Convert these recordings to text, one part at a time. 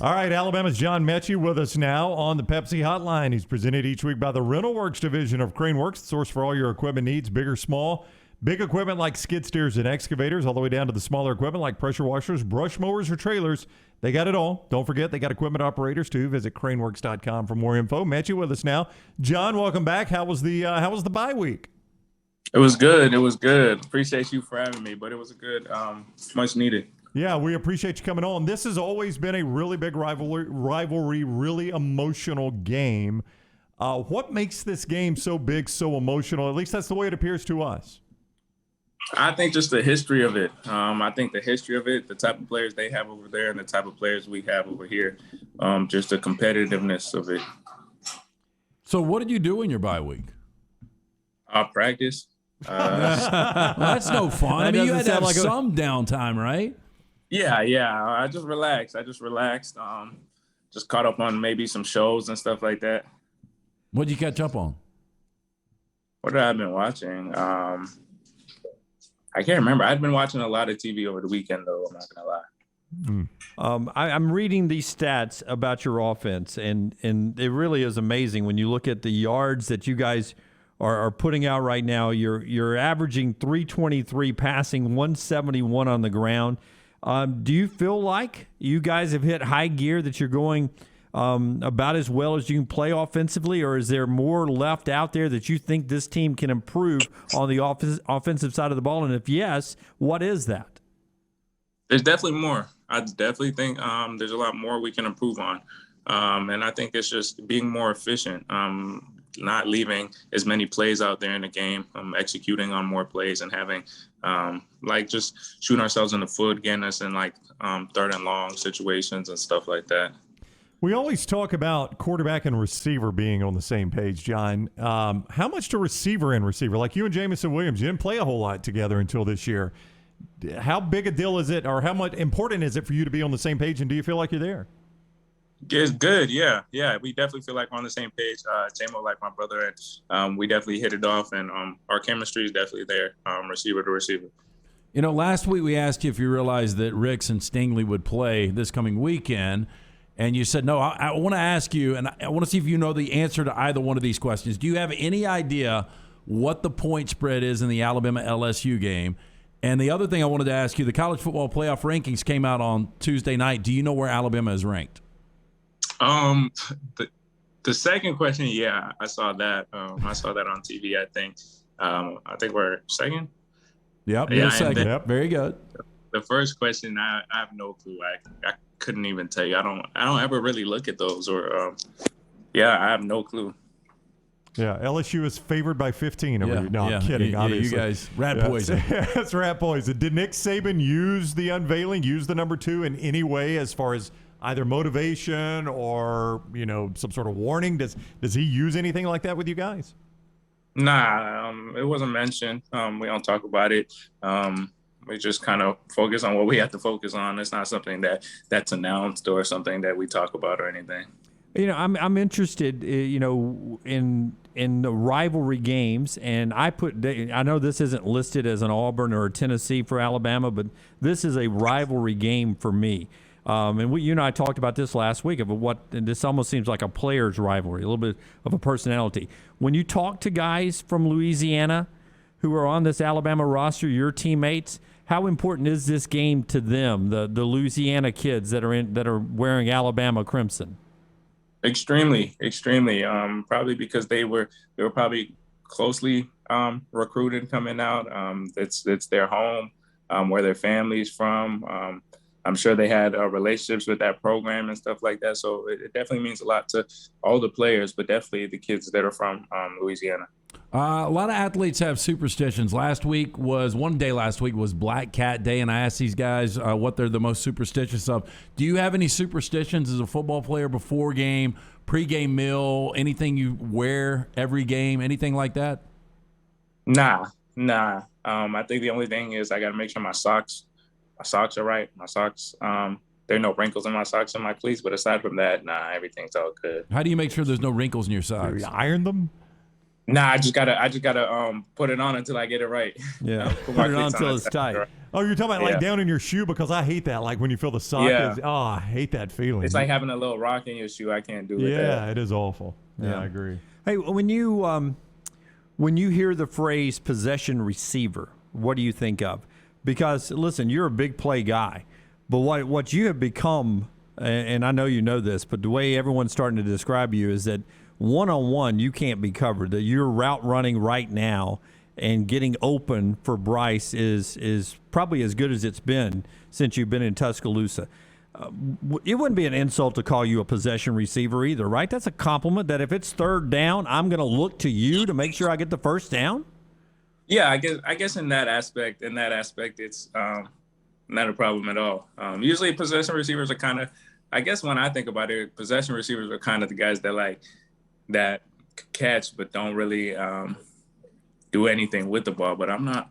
All right, Alabama's John Metchie with us now on the Pepsi Hotline. He's presented each week by the RentalWorks division of CraneWorks, the source for all your equipment needs, big or small. Big equipment like skid steers and excavators, all the way down to the smaller equipment like pressure washers, brush mowers, or trailers. They got it all. Don't forget, they got equipment operators, too. Visit craneworks.com for more info. Metchie with us now. John, welcome back. How was the bye week? It was good. It was good. Appreciate you for having me, but it was a good, much needed. Yeah, we appreciate you coming on. This has always been a really big rivalry, really emotional game. What makes this game so big, so emotional? At least that's the way it appears to us. I think just the history of it. I think the history of it, the type of players they have over there and the type of players we have over here, just the competitiveness of it. So what did you do in your bye week? Practice. Well, that's no fun. I mean, you had to have some downtime, right? Yeah. I just relaxed. Just caught up on maybe some shows and stuff like that. What did you catch up on? What have I been watching? I can't remember. I've been watching a lot of TV over the weekend, though. I'm not going to lie. I'm reading these stats about your offense, and it really is amazing when you look at the yards that you guys are putting out right now. You're averaging 323 passing, 171 on the ground. Do you feel like you guys have hit high gear, that you're going about as well as you can play offensively, or is there more left out there that you think this team can improve on the offensive side of the ball? And if yes, what is that? There's definitely more. I definitely think there's a lot more we can improve on. And I think it's just being more efficient, not leaving as many plays out there in the game, executing on more plays and having just shooting ourselves in the foot, getting us in third and long situations and stuff like that. We always talk about quarterback and receiver being on the same page, John. How much do receiver and receiver, like you and Jamison Williams, you didn't play a whole lot together until this year. How big a deal is it, or how much important is it for you to be on the same page, and do you feel like you're there? It's good, yeah. We definitely feel like we're on the same page. J-Mo, like my brother, and we definitely hit it off, and our chemistry is definitely there, receiver to receiver. You know, last week we asked you if you realized that Ricks and Stingley would play this coming weekend. And you said, no, I want to ask you, and I want to see if you know the answer to either one of these questions. Do you have any idea what the point spread is in the Alabama-LSU game? And the other thing I wanted to ask you, the college football playoff rankings came out on Tuesday night. Do you know where Alabama is ranked? The second question, yeah, I saw that. I saw that on TV, I think. I think we're second. Yep, yeah, second. Yep, very good. The first question, I have no clue. I couldn't even tell you. I don't ever really look at those, or I have no clue. Yeah, LSU is favored by 15 over you. No, I'm kidding. Yeah, obviously, you guys, rat poison. That's rat poison. Did Nick Saban use the unveiling, use the number 2 in any way as far as either motivation or some sort of warning? Does he use anything like that with you guys? Nah, it wasn't mentioned. We don't talk about it. We just kind of focus on what we have to focus on. It's not something that's announced or something that we talk about or anything. I'm interested, in the rivalry games, and I know this isn't listed as an Auburn or a Tennessee for Alabama, but this is a rivalry game for me. And you and I talked about this last week and this almost seems like a player's rivalry, a little bit of a personality. When you talk to guys from Louisiana who are on this Alabama roster, your teammates, how important is this game to them, the Louisiana kids that are wearing Alabama crimson? Extremely. Probably because they were probably closely recruited coming out. It's their home, where their family's from. I'm sure they had relationships with that program and stuff like that. So it definitely means a lot to all the players, but definitely the kids that are from Louisiana. A lot of athletes have superstitions. One day last week was Black Cat Day, and I asked these guys what they're the most superstitious of. Do you have any superstitions as a football player before game, pre-game meal, anything you wear every game, anything like that? Nah. I think the only thing is I got to make sure my socks are right. My socks, there are no wrinkles in my socks and my cleats, but aside from that, everything's all good. How do you make sure there's no wrinkles in your socks? Do you iron them? Nah, I just gotta put it on until I get it right. Yeah, Put put it cleats on until it's tight. Oh, you're talking about like Yeah. down in your shoe, because I hate that. Like when you feel the sock Yeah. is, oh, I hate that feeling. It's like having a little rock in your shoe. I can't do it. yeah, it is awful. Yeah, Yeah. I agree. Hey, when you hear the phrase possession receiver, what do you think of? Because listen, you're a big play guy, but what you have become, and I know you know this, but the way everyone's starting to describe you is that one-on-one you can't be covered. That you're route running right now and getting open for Bryce is probably as good as it's been since you've been in Tuscaloosa. It wouldn't be an insult to call you a possession receiver either, right? That's a compliment that if it's third down, I'm going to look to you to make sure I get the first down. Yeah, I guess in that aspect, it's not a problem at all. Usually possession receivers are kind of, I guess when I think about it, possession receivers are kind of the guys that catch but don't really do anything with the ball. But I'm not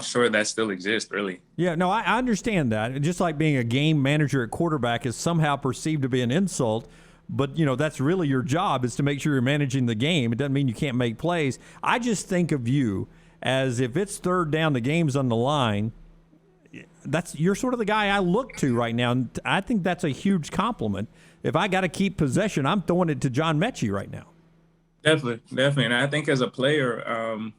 sure that still exists really. Yeah, no, I understand that. Just like being a game manager at quarterback is somehow perceived to be an insult, but that's really your job, is to make sure you're managing the game. It doesn't mean you can't make plays. I just think of you as, if it's third down, the game's on the line, you're sort of the guy I look to right now. And I think that's a huge compliment. If I got to keep possession, I'm throwing it to John Metchie right now. Definitely. And I think as a player, and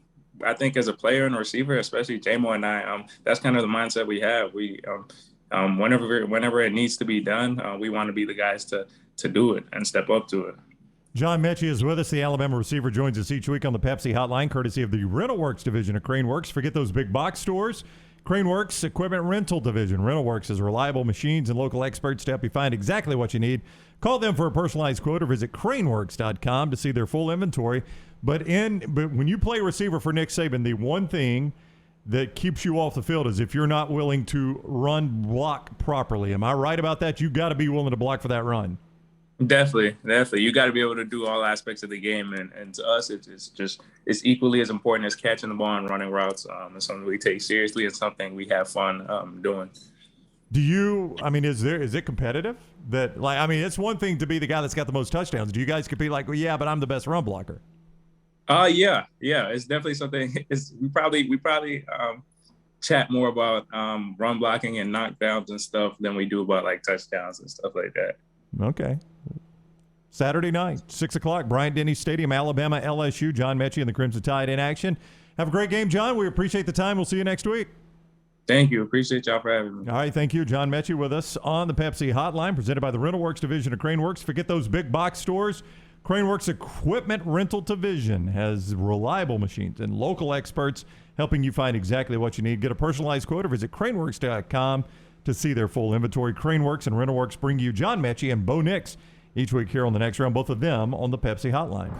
a receiver, especially J-Mo and I, that's kind of the mindset we have. We, whenever it needs to be done, we want to be the guys to do it and step up to it. John Metchie is with us. The Alabama receiver joins us each week on the Pepsi Hotline, courtesy of the RentalWorks division of CraneWorks. Forget those big box stores. CraneWorks Equipment Rental Division. RentalWorks is reliable machines and local experts to help you find exactly what you need. Call them for a personalized quote or visit craneworks.com to see their full inventory. But when you play receiver for Nick Saban, the one thing that keeps you off the field is if you're not willing to block properly. Am I right about that? You got to be willing to block for that run. Definitely. You got to be able to do all aspects of the game, and to us, it's equally as important as catching the ball and running routes. It's something we take seriously and something we have fun doing. Is it competitive? It's one thing to be the guy that's got the most touchdowns. Do you guys compete like, well, yeah, but I'm the best run blocker? Yeah. It's definitely something. We probably chat more about run blocking and knockdowns and stuff than we do about like touchdowns and stuff like that. Okay. Saturday night, 6 o'clock, Bryant-Denny Stadium, Alabama, LSU. John Metchie and the Crimson Tide in action. Have a great game, John. We appreciate the time. We'll see you next week. Thank you. Appreciate y'all for having me. All right, thank you. John Metchie with us on the Pepsi Hotline, presented by the RentalWorks division of CraneWorks. Forget those big box stores. CraneWorks Equipment Rental Division has reliable machines and local experts helping you find exactly what you need. Get a personalized quote or visit craneworks.com to see their full inventory. CraneWorks and RentalWorks bring you John Metchie and Bo Nix each week here on The Next Round, both of them on the Pepsi Hotline.